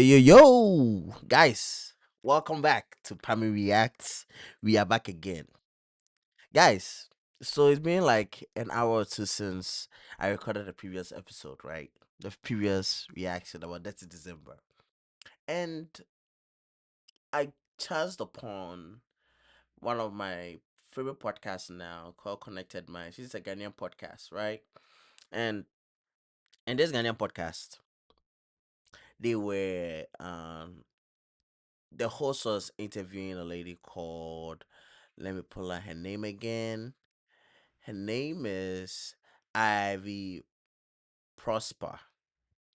Yo, guys, welcome back to PAMI Reacts. We are back again, guys. So it's been like an hour or two since I recorded the previous episode, right? The previous reaction about Detty December, and I chanced upon one of my favorite podcasts now called Connected Mind. She's a Ghanaian podcast, right? And in this Ghanaian podcast, they were the host was interviewing a lady called, let me pull out her name again. Her name is Ivy Prosper.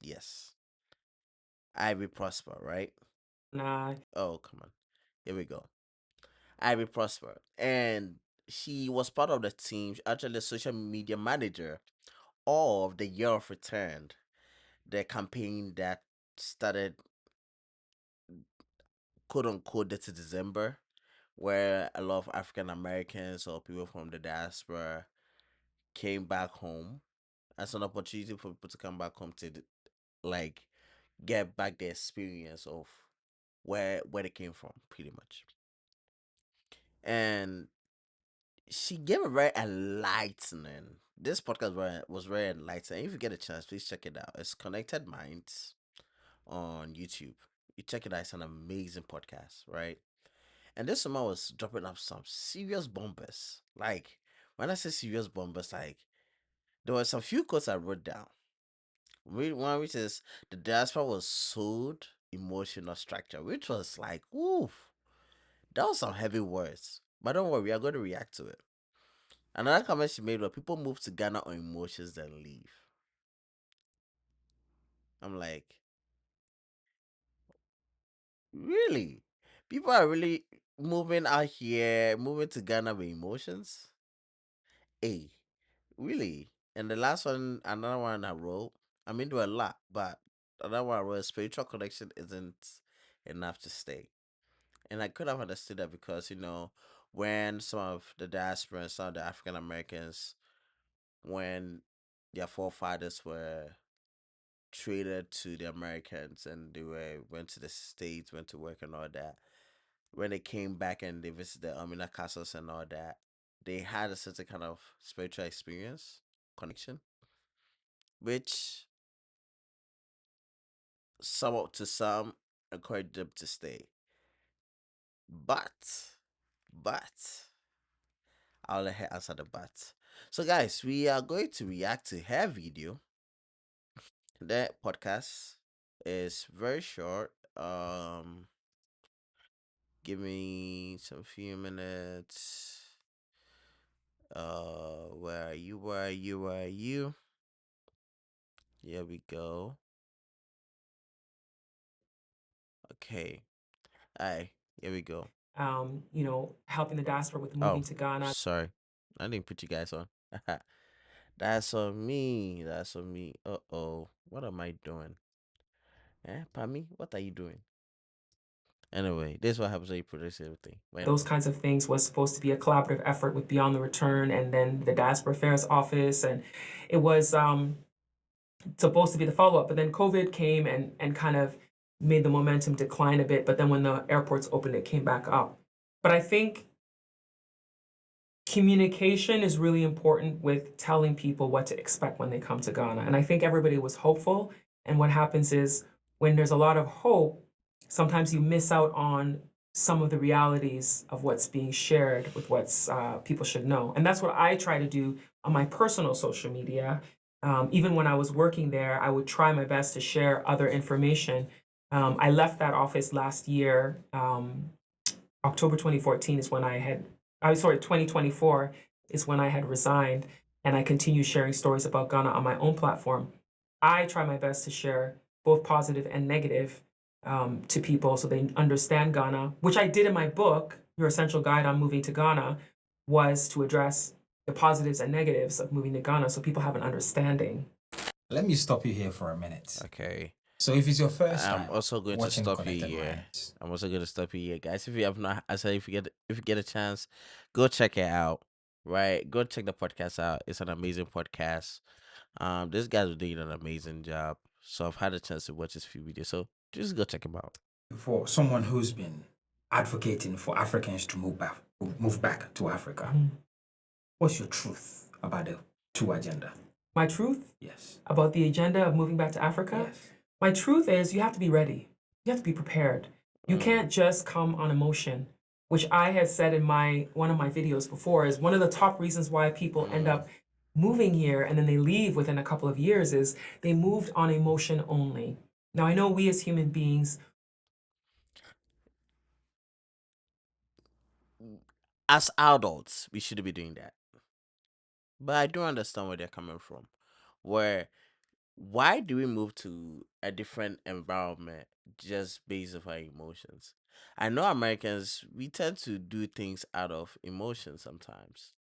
Yes, Ivy Prosper, right? Nah, Oh, come on. Here we go. Ivy Prosper. And she was part of the team, actually the social media manager of the Year of Return, the campaign that started quote unquote to December, where a lot of African Americans or people from the diaspora came back home as an opportunity for people to come back home to like get back the experience of where they came from, pretty much. And she gave a very enlightening. This podcast was very enlightening. If you get a chance, please check it out. It's Connected Minds on YouTube. You check it out. It's an amazing podcast, right? And this summer was dropping up some serious bombers. Like when I say serious bombers, like there were some few quotes I wrote down. One which is the diaspora was sold emotional structure, which was like, oof, that was some heavy words. But don't worry, we are going to react to it. Another comment she made was people move to Ghana on emotions then leave. I'm like, really? People are really moving out here, moving to Ghana with emotions? Hey, really? And the last one, another one I wrote, I mean, there were a lot, but another one I wrote, spiritual connection isn't enough to stay. And I could have understood that because, when some of the diaspora and some of the African Americans, when their forefathers were traded to the Americans and they went to the States, went to work and all that, when they came back and they visited the Amina castles and all that, they had a certain kind of spiritual experience, connection, which some encouraged them to stay. But I'll let her answer the but. So, guys, we are going to react to her video. The podcast is very short. Give me some few minutes. Where are you? Where are you? Where are you? Here we go. Okay. Alright, here we go. helping the diaspora with moving Oh, to Ghana. sorry. I didn't put you guys on. That's on me. That's on me. Uh-oh. What am I doing? Pami, what are you doing? Anyway, this is what happens when you produce everything. But Those anyway. kinds of things was supposed to be a collaborative effort with Beyond the Return and then the Diaspora Affairs Office. And it was supposed to be the follow up. But then COVID came and kind of made the momentum decline a bit. But then when the airports opened, it came back up. But I think communication is really important with telling people what to expect when they come to Ghana. And I think everybody was hopeful. And what happens is when there's a lot of hope, sometimes you miss out on some of the realities of what's being shared with what's people should know. And that's what I try to do on my personal social media. Even when I was working there, I would try my best to share other information. I left that office last year. October 2014 is when I was sorry, 2024 is when I had resigned, and I continue sharing stories about Ghana on my own platform. I try my best to share both positive and negative to people so they understand Ghana, which I did in my book, Your Essential Guide on Moving to Ghana, was to address the positives and negatives of moving to Ghana so people have an understanding. Let me stop you here for a minute. Okay. So, if it's your first I'm time also going to watching stop you Connected here. Minds, I'm also going to stop you here, guys. If you have not, I said if you get a chance, go check it out. Right, go check the podcast out. It's an amazing podcast. This guy's doing an amazing job. So I've had a chance to watch his few videos. So Just go check him out. For someone who's been advocating for Africans to move back to Africa, what's your truth about the two agenda? My truth? Yes. About the agenda of moving back to Africa? Yes. My truth is you have to be ready. You have to be prepared. You can't just come on emotion, which I had said in one of my videos before is one of the top reasons why people end up moving here and then they leave within a couple of years is they moved on emotion only. Now, I know we as human beings, as adults, we shouldn't be doing that. But I do understand where they're coming from. Why do we move to a different environment just based on our emotions? I know Americans, we tend to do things out of emotion sometimes.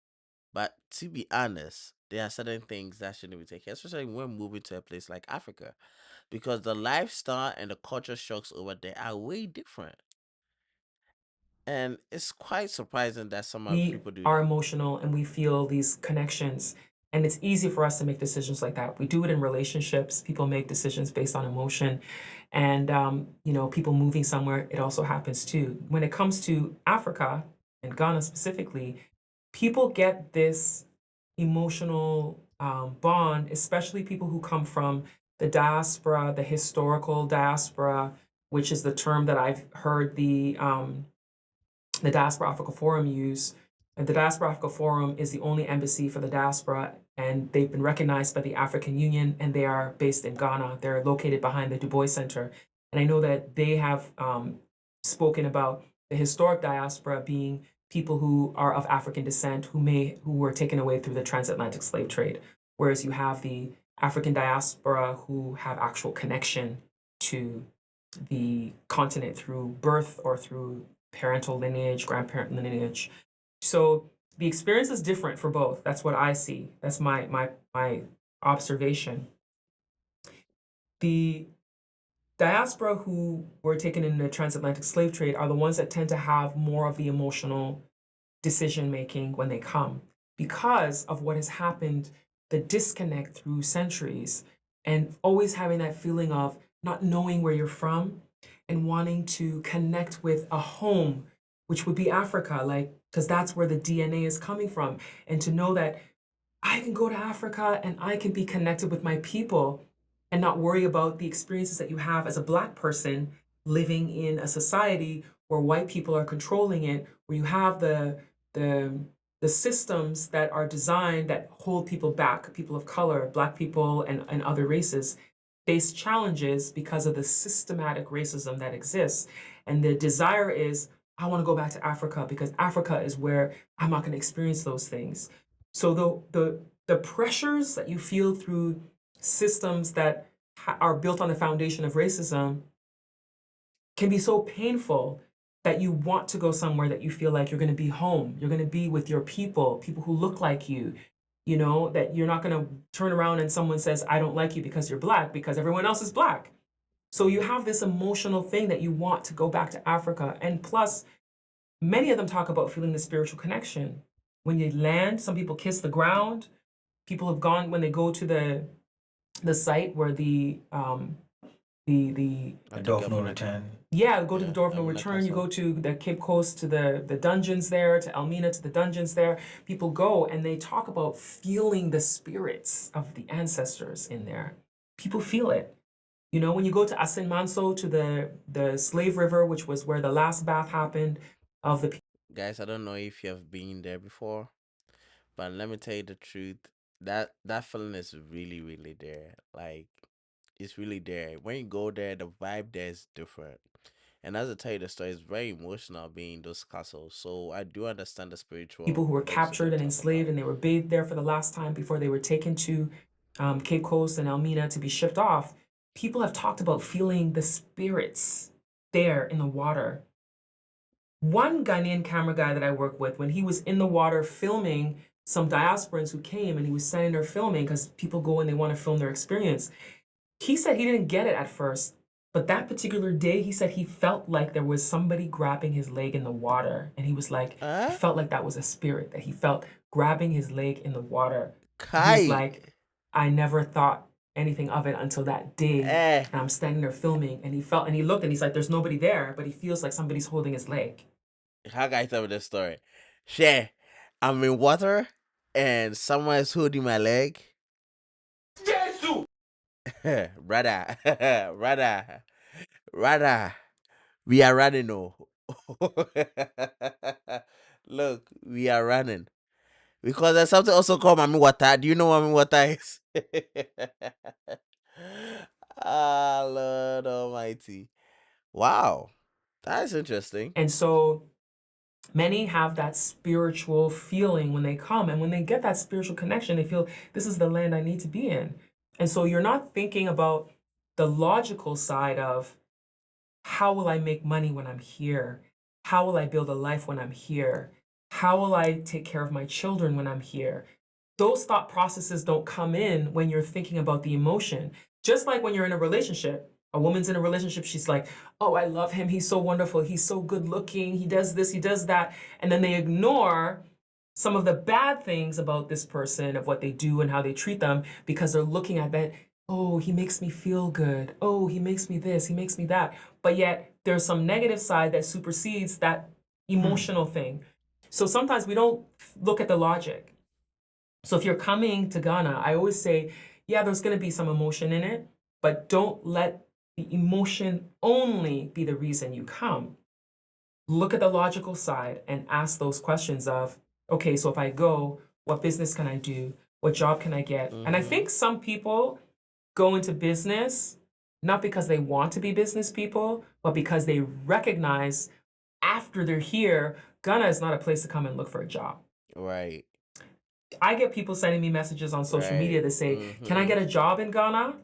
But to be honest, there are certain things that shouldn't be taken, especially when moving to a place like Africa, because the lifestyle and the culture shocks over there are way different. And it's quite surprising that some of we people do are that. emotional and we feel these connections. And it's easy for us to make decisions like that. We do it in relationships. People make decisions based on emotion. And, people moving somewhere, it also happens too. When it comes to Africa and Ghana specifically, people get this emotional bond, especially people who come from the diaspora, the historical diaspora, which is the term that I've heard the Diaspora Africa Forum use. And the Diaspora Africa Forum is the only embassy for the diaspora, and they've been recognized by the African Union, and they are based in Ghana. They're located behind the Du Bois Center. And I know that they have spoken about the historic diaspora being people who are of African descent who were taken away through the transatlantic slave trade, whereas you have the African diaspora who have actual connection to the continent through birth or through parental lineage, grandparent lineage. So the experience is different for both. That's what I see. That's my observation. The diaspora who were taken in the transatlantic slave trade are the ones that tend to have more of the emotional decision making when they come because of what has happened, the disconnect through centuries, and always having that feeling of not knowing where you're from and wanting to connect with a home, which would be Africa, like, because that's where the DNA is coming from. And to know that I can go to Africa and I can be connected with my people and not worry about the experiences that you have as a Black person living in a society where white people are controlling it, where you have the the systems that are designed that hold people back, people of color, Black people, and other races face challenges because of the systematic racism that exists. And the desire is, I want to go back to Africa because Africa is where I'm not going to experience those things. So the pressures that you feel through systems that are built on the foundation of racism can be so painful that you want to go somewhere that you feel like you're going to be home. You're going to be with your people who look like you, that you're not going to turn around and someone says, I don't like you because you're Black, because everyone else is Black. So you have this emotional thing that you want to go back to Africa. And plus, many of them talk about feeling the spiritual connection. When you land, some people kiss the ground. People have gone when they go to the site where the Door of no return. yeah, go to the Yeah, door of no Elmina return. You Castle. go to the Cape Coast, to the dungeons there, to Elmina, to the dungeons there. People go and they talk about feeling the spirits of the ancestors in there. People feel it. When you go to Asin Manso, to the Slave River, which was where the last bath happened of the Guys, I don't know if you have been there before, but let me tell you the truth. That feeling is really, really there. Like, it's really there. When you go there, the vibe there is different. And as I tell you the story, it's very emotional being in those castles. So I do understand the people spiritual who were mix you're captured gonna and talk enslaved about. and they were bathed there for the last time before they were taken to Cape Coast and Elmina to be shipped off. People have talked about feeling the spirits there in the water. One Ghanaian camera guy that I work with, when he was in the water filming some diasporans who came and he was standing there filming because people go and they want to film their experience, he said he didn't get it at first. But that particular day, he said he felt like there was somebody grabbing his leg in the water. And he was like, he Uh, felt like that was a spirit that he felt grabbing his leg in the water. And he was Kai. like, I never thought anything of it until that day. Eh, And I'm standing there filming, and he looked, and he's like, "There's nobody there," but he feels like somebody's holding his leg. how can I tell you this story? Share. I'm in water and someone is holding my leg. Brother, brother, brother. We are running, oh. Look, we are running. Because there's something also called Mami Water. Do you know what Mami Water is? Ah, Lord Almighty. Wow. That's interesting. And so many have that spiritual feeling when they come, and when they get that spiritual connection, they feel this is the land I need to be in. And so you're not thinking about the logical side of how will I make money when I'm here? How will I build a life when I'm here? How will I take care of my children when I'm here? Those thought processes don't come in when you're thinking about the emotion. Just like when you're in a relationship, a woman's in a relationship, she's like, oh, I love him. He's so wonderful. He's so good looking. He does this, he does that. And then they ignore some of the bad things about this person, of what they do and how they treat them, because they're looking at that, oh, he makes me feel good. Oh, he makes me this, he makes me that. But yet there's some negative side that supersedes that emotional thing. So sometimes we don't look at the logic. So if you're coming to Ghana, I always say, yeah, there's going to be some emotion in it, but don't let the emotion only be the reason you come. Look at the logical side and ask those questions of, okay, so if I go, what business can I do? What job can I get? And I Mm-hmm. think some people go into business not because they want to be business people, but because they recognize after they're here, Ghana is not a place to come and look for a job. Right. I get people sending me messages on social Right. media that say, can I Mm-hmm. get a job in Ghana?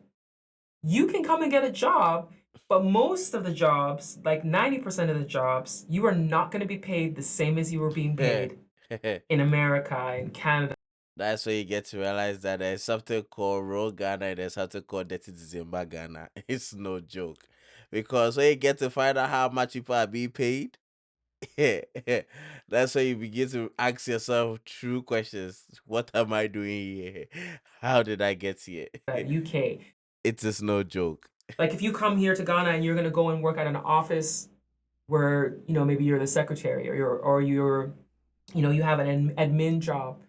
You can come and get a job, but most of the jobs, like 90% of the jobs, you are not going to be paid the same as you were being paid in America, in Canada. That's where you get to realize that there's something called raw Ghana and there's something called Detty Ghana. It's no joke. Because when you get to find out how much people are being paid, that's when you begin to ask yourself true questions. What am I doing here? How did I get here? UK. It is no joke. Like if you come here to Ghana and you're going to go and work at an office where, maybe you're the secretary, or you have an admin job,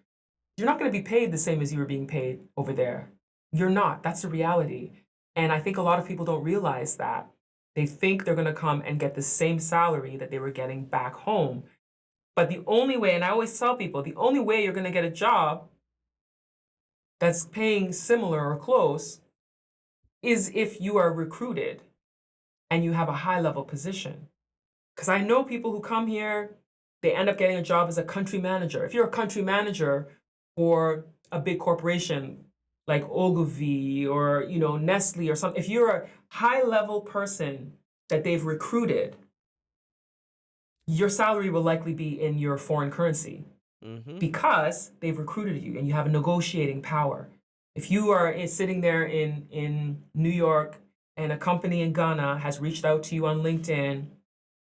you're not going to be paid the same as you were being paid over there. You're not. That's the reality. And I think a lot of people don't realize that. They think they're going to come and get the same salary that they were getting back home. But the only way, and I always tell people, the only way you're going to get a job that's paying similar or close is if you are recruited and you have a high level position. Because I know people who come here, they end up getting a job as a country manager. If you're a country manager for a big corporation like Ogilvy or Nestle or something, if you're a high level person that they've recruited, your salary will likely be in your foreign currency Mm-hmm. because they've recruited you and you have a negotiating power. If you are sitting there in New York and a company in Ghana has reached out to you on LinkedIn,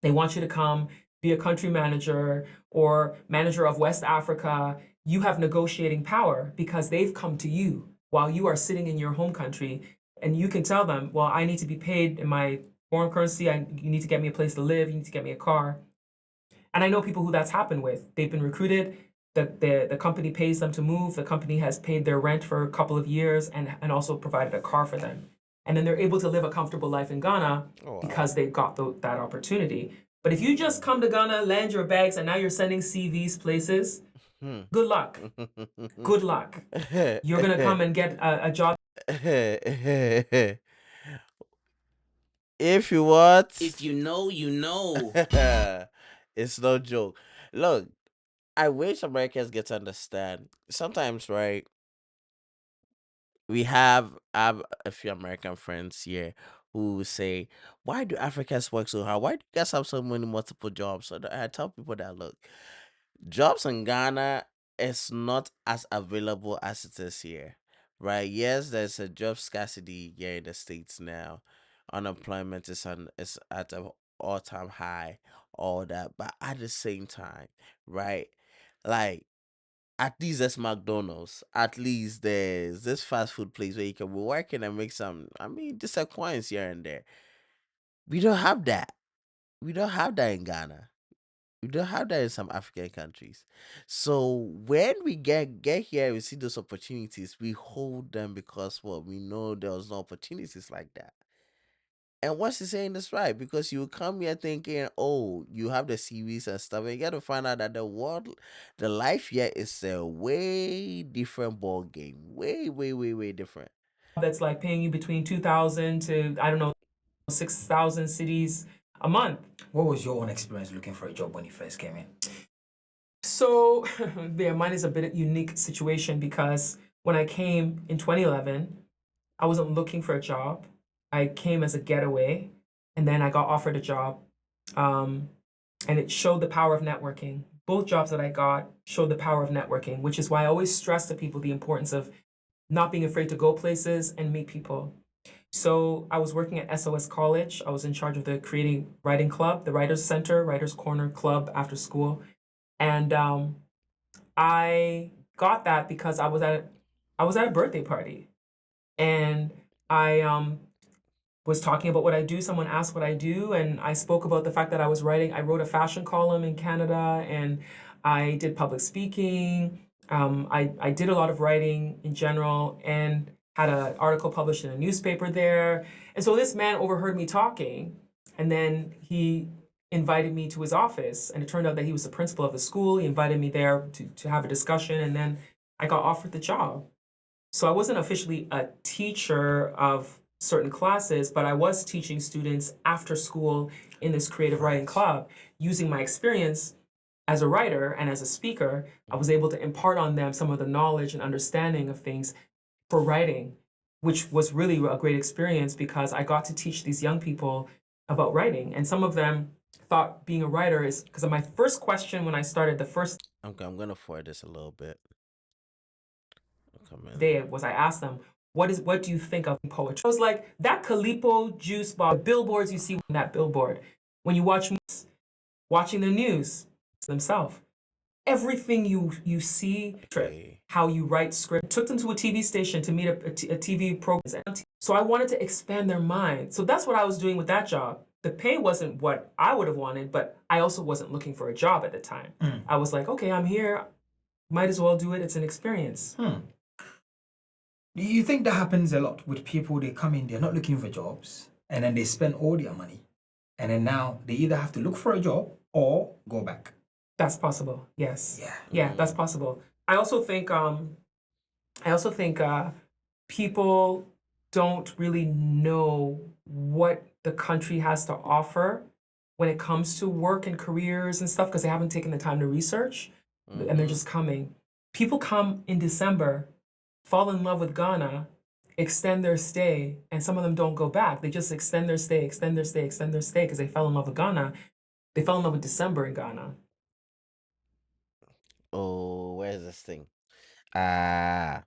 they want you to come be a country manager or manager of West Africa, you have negotiating power because they've come to you while you are sitting in your home country, and you can tell them, well, I need to be paid in my foreign currency. You need to get me a place to live. You need to get me a car. And I know people who that's happened with. They've been recruited. The company pays them to move. The company has paid their rent for a couple of years and also provided a car for them. And then they're able to live a comfortable life in Ghana Oh, wow. because they got that opportunity. But if you just come to Ghana, land your bags, and now you're sending CVs places, good luck. Good luck. You're going to come and get a job. If you what? If you know, you know. It's no joke. Look, I wish Americans get to understand. Sometimes, right? We have a few American friends here who say, "Why do Africans work so hard? Why do you guys have so many multiple jobs?" So I tell people that look, jobs in Ghana is not as available as it is here, right? Yes, there's a job scarcity here in the states now. Unemployment is at an all time high, all that. But at the same time, right? Like At least there's McDonald's. At least there's this fast food place where you can be working and make some, I mean, just a coins here and there. We don't have that. We don't have that in Ghana. We don't have that in some African countries. So when we get here, we see those opportunities. We hold them because what we know there was no opportunities like that. And what she's saying is right because you come here thinking, oh, you have the series and stuff, and you got to find out that the world, the life here is a way different ball game, way, way, way, way different. That's like paying you between 2,000 to, I don't know, 6,000 cities a month. What was your own experience looking for a job when you first came in? So, yeah, mine is a bit unique situation because when I came in 2011, I wasn't looking for a job. I came as a getaway, and then I got offered a job, um, and it showed the power of networking. Both jobs that I got showed the power of networking, which is why I always stress to people the importance of not being afraid to go places and meet people. So I was working at SOS College. I was in charge of the Creating Writing Club, the Writers Center, Writers Corner Club after school. And I got that because I was at a birthday party, and I was talking about what I do. Someone asked what I do, and I spoke about the fact that I was writing. I wrote a fashion column in Canada, and I did public speaking. I did a lot of writing in general, and had an article published in a newspaper there. And so this man overheard me talking, and then he invited me to his office. And it turned out that he was the principal of the school. He invited me there to have a discussion, and then I got offered the job. So I wasn't officially a teacher of certain classes, but I was teaching students after school in this creative writing club. Using my experience as a writer and as a speaker, I was able to impart on them some of the knowledge and understanding of things for writing, which was really a great experience because I got to teach these young people about writing. And some of them thought being a writer is because of my first question when I started the first Okay, I'm gonna forward this a little bit. Come in. day was I asked them, what do you think of poetry? I was like, that Calipo juice bar, the billboards you see on that billboard, when you watching the news themselves. Everything you see, Okay. how you write script, took them to a TV station to meet a TV program. So I wanted to expand their mind. So that's what I was doing with that job. The pay wasn't what I would have wanted, but I also wasn't looking for a job at the time. I was like, okay, I'm here. Might as well do it. It's an experience. Do you think that happens a lot with people? They come in, they're not looking for jobs, and then they spend all their money, and then now they either have to look for a job or go back. That's possible. Yes. Yeah. Yeah, that's possible. I also think people don't really know what the country has to offer when it comes to work and careers and stuff because they haven't taken the time to research and they're just coming. People come in December, fall in love with Ghana, extend their stay, and some of them don't go back. They just extend their stay, extend their stay, extend their stay because they fell in love with Ghana. They fell in love with December in Ghana. Oh, where's this thing? Ah,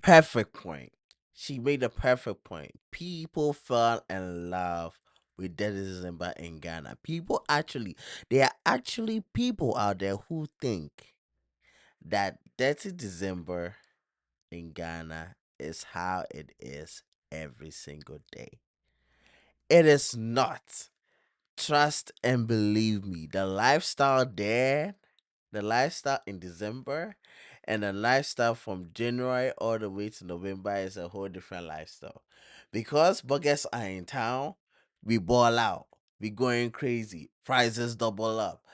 perfect point. She made a perfect point. People fell in love with Dead December in Ghana. There are actually people out there who think that Dirty December in Ghana is how it is every single day. It is not. Trust and believe me, the lifestyle there, the lifestyle in December, and the lifestyle from January all the way to November is a whole different lifestyle. Because buggers are in town, we ball out, we going crazy, prices double up.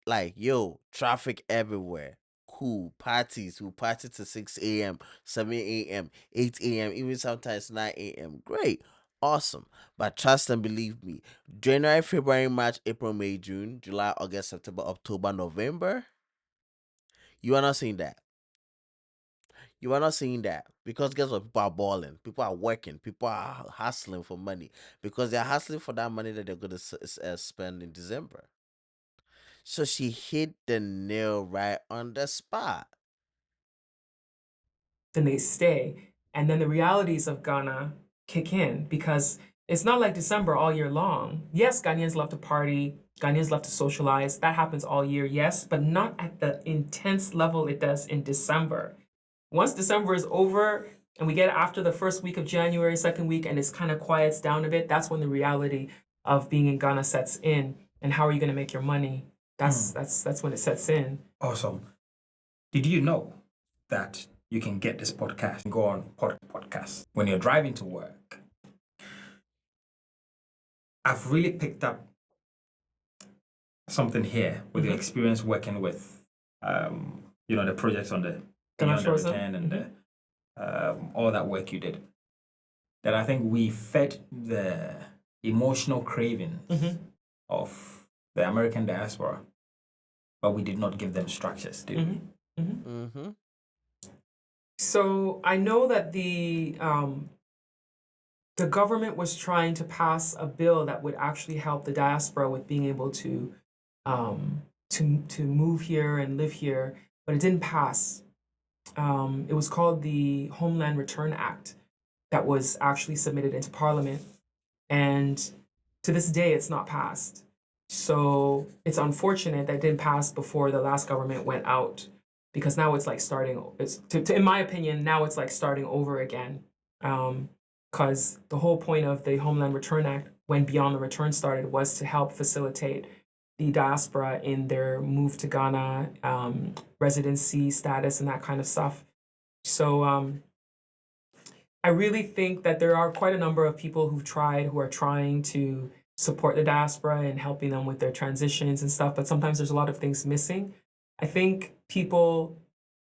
Like, yo, traffic everywhere. Cool. Parties. We party to 6 a.m., 7 a.m., 8 a.m., even sometimes 9 a.m. Great. Awesome. But trust and believe me, January, February, March, April, May, June, July, August, September, October, November, you are not seeing that. You are not seeing that. Because guess what? People are balling. People are working. People are hustling for money. Because they're hustling for that money that they're going to spend in December. So she hit the nail right on the spot. Then they stay. And then the realities of Ghana kick in because it's not like December all year long. Yes, Ghanaians love to party. Ghanaians love to socialize. That happens all year, yes, but not at the intense level it does in December. Once December is over and we get after the first week of January, second week, and it's kind of quiets down a bit, that's when the reality of being in Ghana sets in. And how are you going to make your money? That's when it sets in. Awesome. Did you know that you can get this podcast and go on podcasts when you're driving to work? I've really picked up something here with your experience working with, the projects on the Ghana Beyond the Frozen. Return and all that work you did. That I think we fed the emotional cravings of the American diaspora, but we did not give them structures, did we? Mm-hmm. So I know that the government was trying to pass a bill that would actually help the diaspora with being able to move here and live here, but it didn't pass. It was called the Homeland Return Act that was actually submitted into Parliament, and to this day, it's not passed. So it's unfortunate that it didn't pass before the last government went out, because now it's like starting. In my opinion, now it's like starting over again. Because the whole point of the Homeland Return Act, when Beyond the Return started, was to help facilitate the diaspora in their move to Ghana, residency status, and that kind of stuff. So I really think that there are quite a number of people who are trying to support the diaspora and helping them with their transitions and stuff, but sometimes there's a lot of things missing. I think people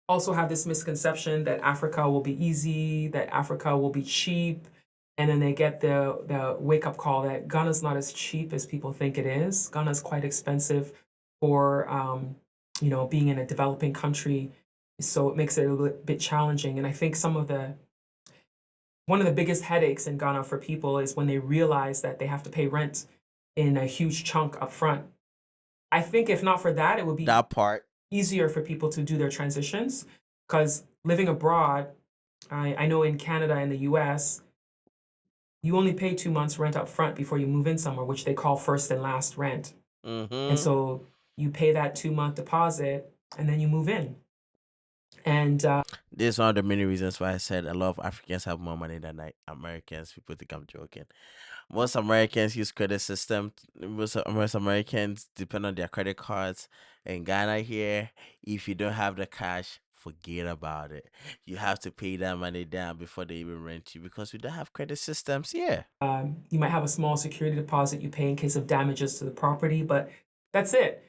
also have this misconception that Africa will be easy, that Africa will be cheap, and then they get the wake-up call that Ghana's not as cheap as people think it is. Ghana's quite expensive for being in a developing country, so it makes it a little bit challenging. And I think one of the biggest headaches in Ghana for people is when they realize that they have to pay rent in a huge chunk up front. I think if not for that, it would be That part. easier for people to do their transitions, because living abroad, I know in Canada and the US, you only pay 2 months rent up front before you move in somewhere, which they call first and last rent. And so you pay that 2-month deposit and then you move in. And This is one of the many reasons why I said a lot of Africans have more money than Americans. People think I'm joking. Most Americans use credit system. Most Americans depend on their credit cards. In Ghana here, if you don't have the cash, forget about it. You have to pay that money down before they even rent you, because we don't have credit systems here. you might have a small security deposit you pay in case of damages to the property, but that's it.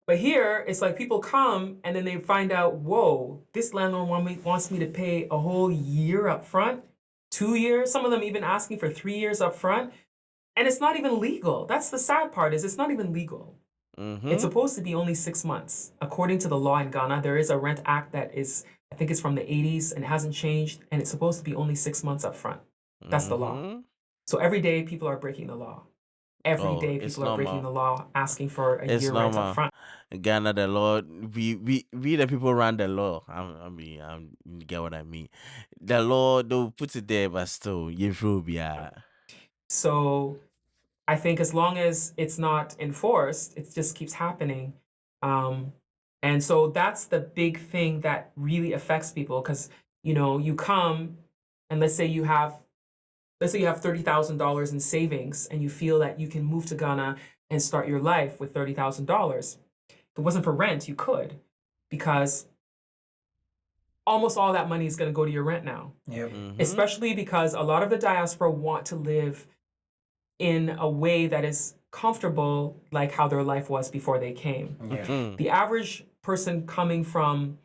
But here, it's like people come and then they find out, whoa, this landlord wants me to pay a whole year up front, 2 years, some of them even asking for 3 years up front. And it's not even legal. That's the sad part, is it's not even legal. It's supposed to be only 6 months. According to the law in Ghana, there is a rent act that is, I think it's from the 80s and it hasn't changed, and it's supposed to be only 6 months up front. That's the law. So every day people are breaking the law. Every day It's people are breaking the normal. law, asking for a It's year rent up normal. front. In Ghana, the law, we the people run the law. You get what I mean. The law, they'll put it there, but still, you will be. So I think as long as it's not enforced, it just keeps happening. And so that's the big thing that really affects people, because you come and let's say you have $30,000 in savings and you feel that you can move to Ghana and start your life with $30,000. If it wasn't for rent, you could, because almost all that money is going to go to your rent now. Yep. Especially because a lot of the diaspora want to live in a way that is comfortable, like how their life was before they came. Yeah. The average person coming from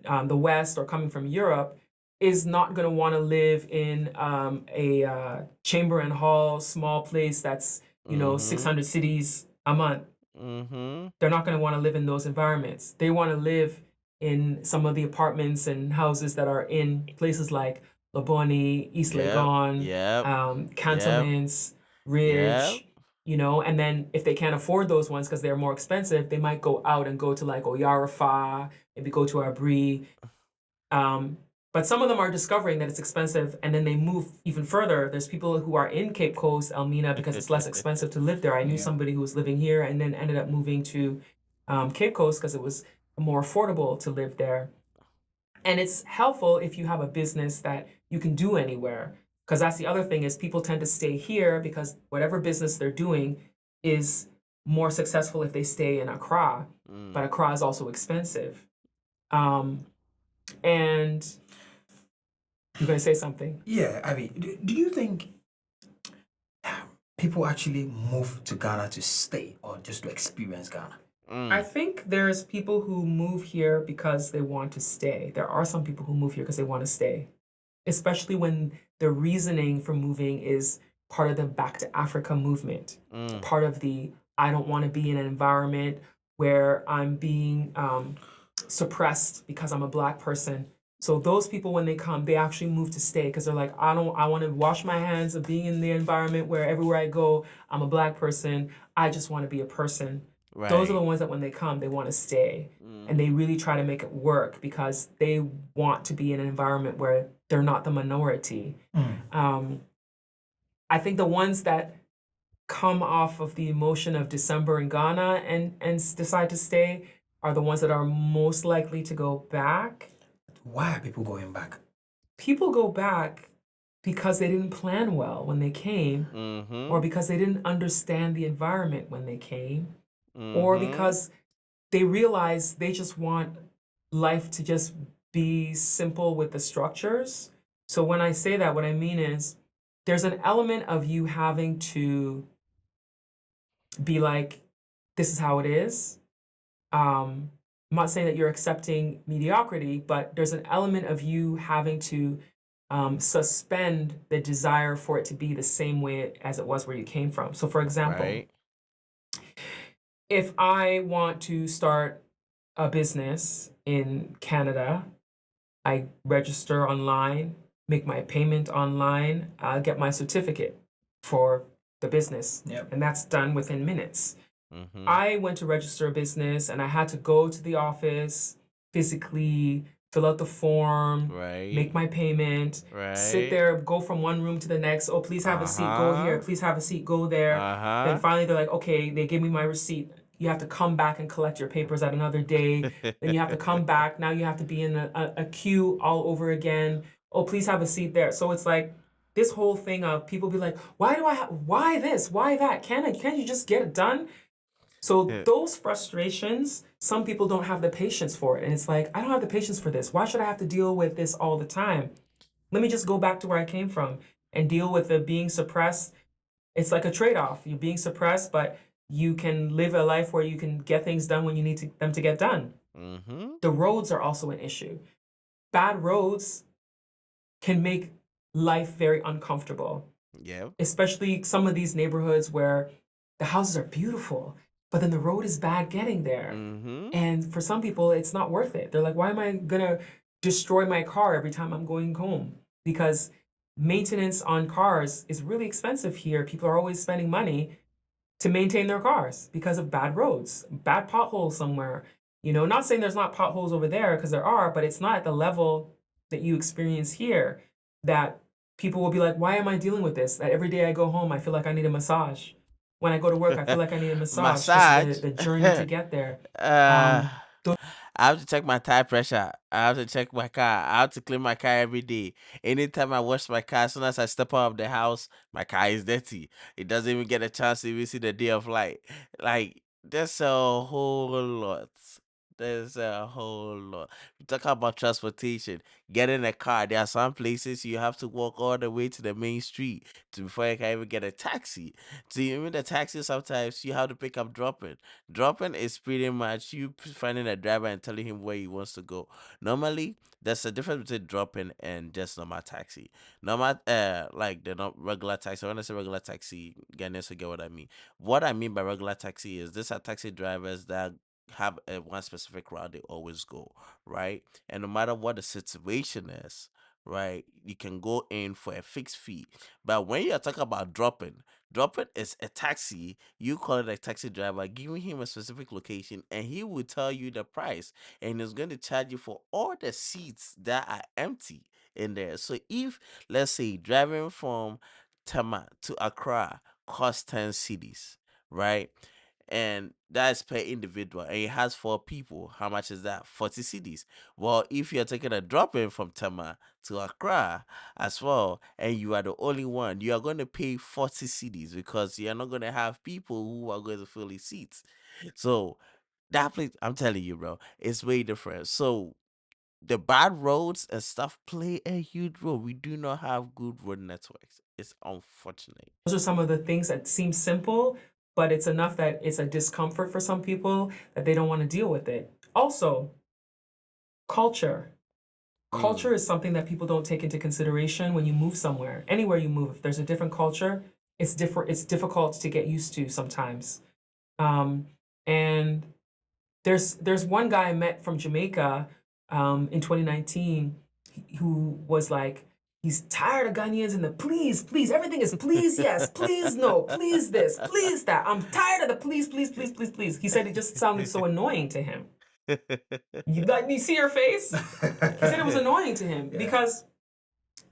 the West or coming from Europe is not going to want to live in a chamber and hall small place that's 600 cities a month. They're not going to want to live in those environments. They want to live in some of the apartments and houses that are in places like Laboni, East Legon, Cantonments, Ridge, and then if they can't afford those ones because they're more expensive, they might go out and go to like Oyarafa, maybe go to Abri. But some of them are discovering that it's expensive, and then they move even further. There's people who are in Cape Coast, Elmina, because it's less expensive to live there. I knew somebody who was living here and then ended up moving to Cape Coast because it was more affordable to live there. And it's helpful if you have a business that you can do anywhere. Because that's the other thing is people tend to stay here because whatever business they're doing is more successful if they stay in Accra. But Accra is also expensive. And you're going to say something? Yeah, I mean, do you think people actually move to Ghana to stay or just to experience Ghana? I think there's people who move here because they want to stay. There are some people who move here because they want to stay, especially when the reasoning for moving is part of the Back to Africa movement, part of the I don't want to be in an environment where I'm being suppressed because I'm a Black person. So those people, when they come, they actually move to stay because they're like, I want to wash my hands of being in the environment where everywhere I go, I'm a Black person. I just want to be a person. Right. Those are the ones that when they come, they want to stay. And they really try to make it work because they want to be in an environment where they're not the minority. I think the ones that come off of the emotion of December in Ghana and decide to stay are the ones that are most likely to go back. Why are people going back? People go back because they didn't plan well when they came, or because they didn't understand the environment when they came, or because they realize they just want life to just be simple with the structures. So when I say that, what I mean is there's an element of you having to be like, this is how it is. I'm not saying that you're accepting mediocrity, but there's an element of you having to suspend the desire for it to be the same way as it was where you came from. So, for example, Right. if I want to start a business in Canada, I register online, make my payment online, get my certificate for the business. Yep. And that's done within minutes. I went to register a business and I had to go to the office physically, fill out the form, Right. make my payment, sit Right. there, go from one room to the next. Oh, please have a seat, go here. Please have a seat, go there. Then finally they're like, okay, they give me my receipt. You have to come back and collect your papers at another day. Then you have to come back. Now you have to be in a queue all over again. Oh, please have a seat there. So it's like this whole thing of people be like, why this? Why that? Can't you just get it done? So those frustrations, some people don't have the patience for it. And it's like, I don't have the patience for this. Why should I have to deal with this all the time? Let me just go back to where I came from and deal with the being suppressed. It's like a trade-off. You're being suppressed, but you can live a life where you can get things done when you need them to get done. The roads are also an issue. Bad roads can make life very uncomfortable. Yeah. Especially some of these neighborhoods where the houses are beautiful, but then the road is bad getting there. And for some people, it's not worth it. They're like, why am I gonna destroy my car every time I'm going home? Because maintenance on cars is really expensive here. People are always spending money to maintain their cars because of bad roads, bad potholes somewhere. You know, not saying there's not potholes over there, because there are, but it's not at the level that you experience here that people will be like, why am I dealing with this? That every day I go home, I feel like I need a massage. When I go to work, I feel like I need a massage. Massage. Just the journey to get there. I have to check my tire pressure. I have to check my car. I have to clean my car every day. Anytime I wash my car, as soon as I step out of the house, my car is dirty. It doesn't even get a chance to even see the day of light. Like, there's a whole lot. There's a whole lot. We talk about transportation. Get in a car. There are some places you have to walk all the way to the main street before you can even get a taxi. So even the taxi, sometimes you have to pick up dropping. Dropping is pretty much you finding a driver and telling him where he wants to go. Normally, there's a difference between dropping and just normal taxi. Normal, like the regular taxi. When I say regular taxi, Ghanaians will get what I mean. What I mean by regular taxi is these are taxi drivers that have one specific route they always go, right? And no matter what the situation is, right? You can go in for a fixed fee. But when you're talking about dropping is a taxi. You call it a taxi driver, giving him a specific location, and he will tell you the price, and he's going to charge you for all the seats that are empty in there. So if, let's say, driving from Tama to Accra costs 10 cities, right? And that's per individual, and it has 4 people. How much is that? 40 cities. Well, if you're taking a drop in from Tama to Accra as well, and you are the only one, you are going to pay 40 cities because you're not going to have people who are going to fill the seats. So that place, I'm telling you, bro, it's way different. So the bad roads and stuff play a huge role. We do not have good road networks. It's unfortunate. Those are some of the things that seem simple, but it's enough that it's a discomfort for some people that they don't want to deal with it. Also, culture. Culture is something that people don't take into consideration when you move somewhere. Anywhere you move, if there's a different culture, it's different. It's difficult to get used to sometimes. And there's one guy I met from Jamaica in 2019 who was like, he's tired of Ghanaians and the please, everything is please, yes, please, no, please this, please that. I'm tired of the please. He said it just sounded so annoying to him. You see your face? He said it was annoying to him because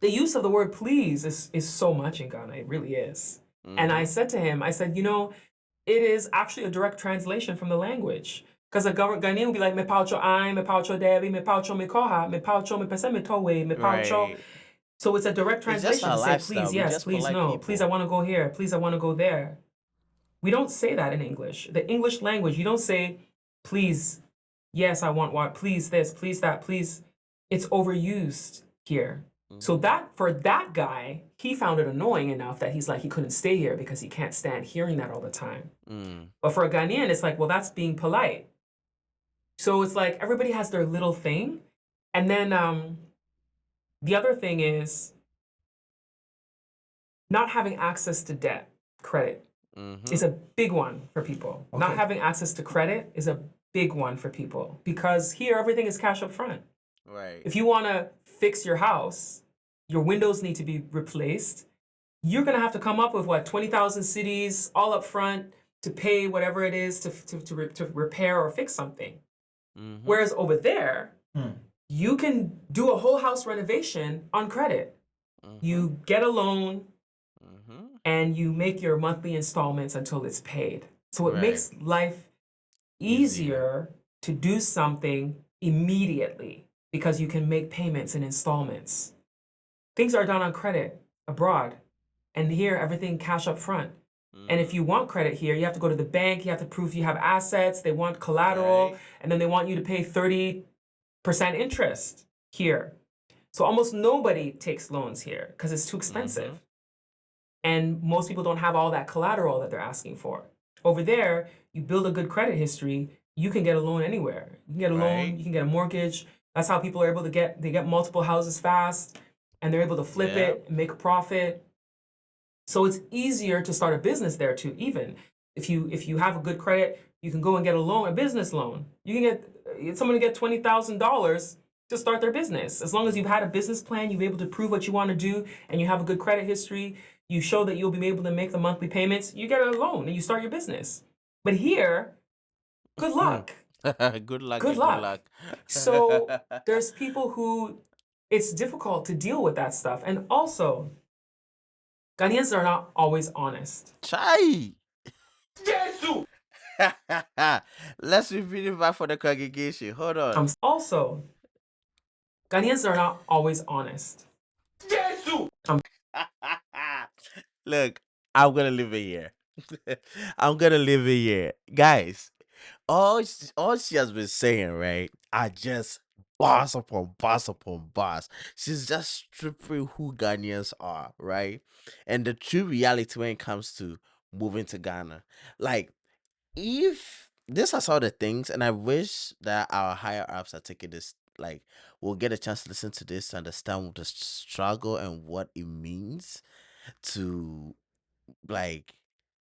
the use of the word please is so much in Ghana. It really is. And I said to him, I said, it is actually a direct translation from the language. Because a Ghanaian will be like, me paucho ai, me paucho debi, me paucho me koha, me paucho me pese me towe, me paucho. Right. So it's a direct It's just translation our to say, lifestyle. please, We yes, just please, polite no. Please, I people. want to go here. Please, I want to go there. We don't say that in English. The English language, you don't say, please, yes, I want what, please this, please that, please. It's overused here. So that for that guy, he found it annoying enough that he's like, he couldn't stay here because he can't stand hearing that all the time. But for a Ghanaian, it's like, well, that's being polite. So it's like everybody has their little thing. And then the other thing is not having access to debt, credit is a big one for people. Okay. Not having access to credit is a big one for people because here everything is cash up front. Right. If you want to fix your house, your windows need to be replaced. You're going to have to come up with what, 20,000 cities all up front to pay whatever it is to repair or fix something. Whereas over there, you can do a whole house renovation on credit. You get a loan and you make your monthly installments until it's paid. So it Right. makes life easier to do something immediately because you can make payments in installments. Things are done on credit abroad, and here everything cash up front. And if you want credit here, you have to go to the bank, you have to prove you have assets, they want collateral, Right. and then they want you to pay 30% interest here. So almost nobody takes loans here because it's too expensive. And most people don't have all that collateral that they're asking for. Over there, you build a good credit history, you can get a loan anywhere. You can get a Right. loan, you can get a mortgage. That's how people are able to they get multiple houses fast, and they're able to flip it and make a profit. So it's easier to start a business there too. Even if you have a good credit, you can go and get a loan, a business loan. You can get someone to get $20,000 to start their business. As long as you've had a business plan, you've been able to prove what you want to do, and you have a good credit history, you show that you'll be able to make the monthly payments, you get a loan and you start your business. But here, good luck. Good luck. Good and luck. So there's people who it's difficult to deal with that stuff. And also, Ghanaians are not always honest. Chai. Let's repeat it back for the congregation. Hold on. Also, Ghanaians are not always honest. Look, I'm gonna live it here. I'm gonna live it here, guys. All she has been saying, right, are just bars upon bars upon bars. She's just stripping who Ghanaians are, right, and the true reality when it comes to moving to Ghana. Like, if this are some of the things, and I wish that our higher ups are taking this, like, we'll get a chance to listen to this to understand the struggle and what it means to, like,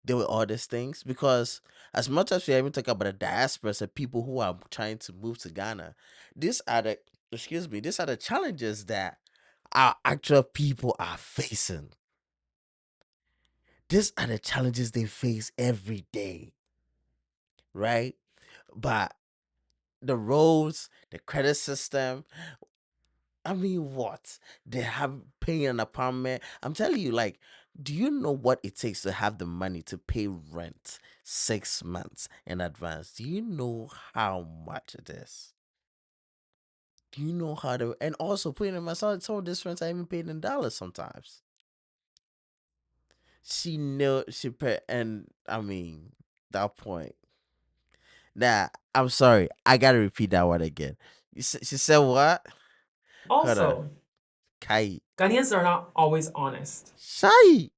deal with all these things. Because as much as we even talk about the diaspora and people who are trying to move to Ghana, these are the, excuse me, these are the challenges that our actual people are facing. These are the challenges they face every day, right? But the roads, the credit system, I mean, what? They have paying an apartment. I'm telling you, like, do you know what it takes to have the money to pay rent 6 months in advance? Do you know how much it is? Do you know how to, and also putting in my some of this rent I even paid in dollars sometimes. She knew she put, and I mean, that point. Nah, I'm sorry. I gotta repeat that one again. She said what? Hold on. Also, Kai. Ghanaians are not always honest. Shy.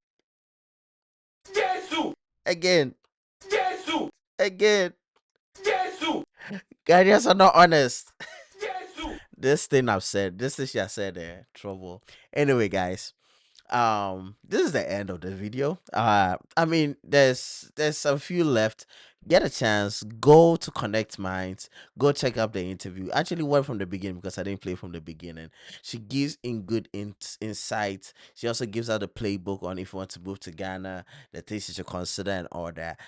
Again. Again. Ghanaians are not honest. This thing I've said, this thing she has said there, trouble. Anyway, guys, this is the end of the video. I mean, there's a few left. Get a chance, go to Connect Minds, go check out the interview. Actually went from the beginning because I didn't play from the beginning. She gives in good insight. She also gives out the playbook on if you want to move to Ghana, the things you should consider and all that.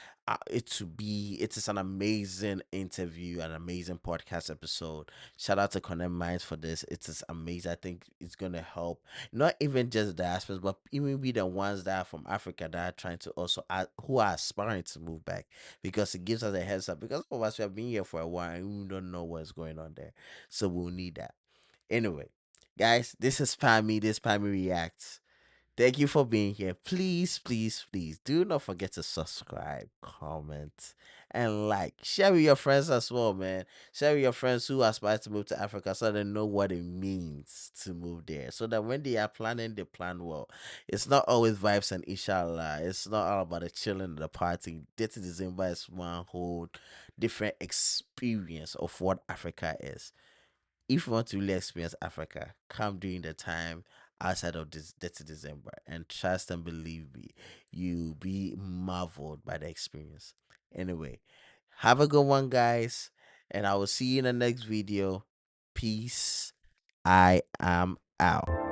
It is an amazing interview, an amazing podcast episode. Shout out to Connect Minds for this. It is amazing. I think it's gonna help not even just diasporas, but even be the ones that are from Africa that are trying to also who are aspiring to move back, because it gives us a heads up. Because some of us we have been here for a while and we don't know what's going on there, so we'll need that. Anyway, guys, this is PAMI. This PAMI reacts. Thank you for being here. Please, please, please do not forget to subscribe, comment, and like. Share with your friends as well, man. Share with your friends who aspire to move to Africa so they know what it means to move there. So that when they are planning, they plan well. It's not always vibes and inshallah. It's not all about the chilling and the party. Detty December is one whole different experience of what Africa is. If you want to really experience Africa, come during the time outside of this December, and trust and believe me, you'll be marveled by the experience. Anyway, have a good one, guys, and I will see you in the next video. Peace. I am out.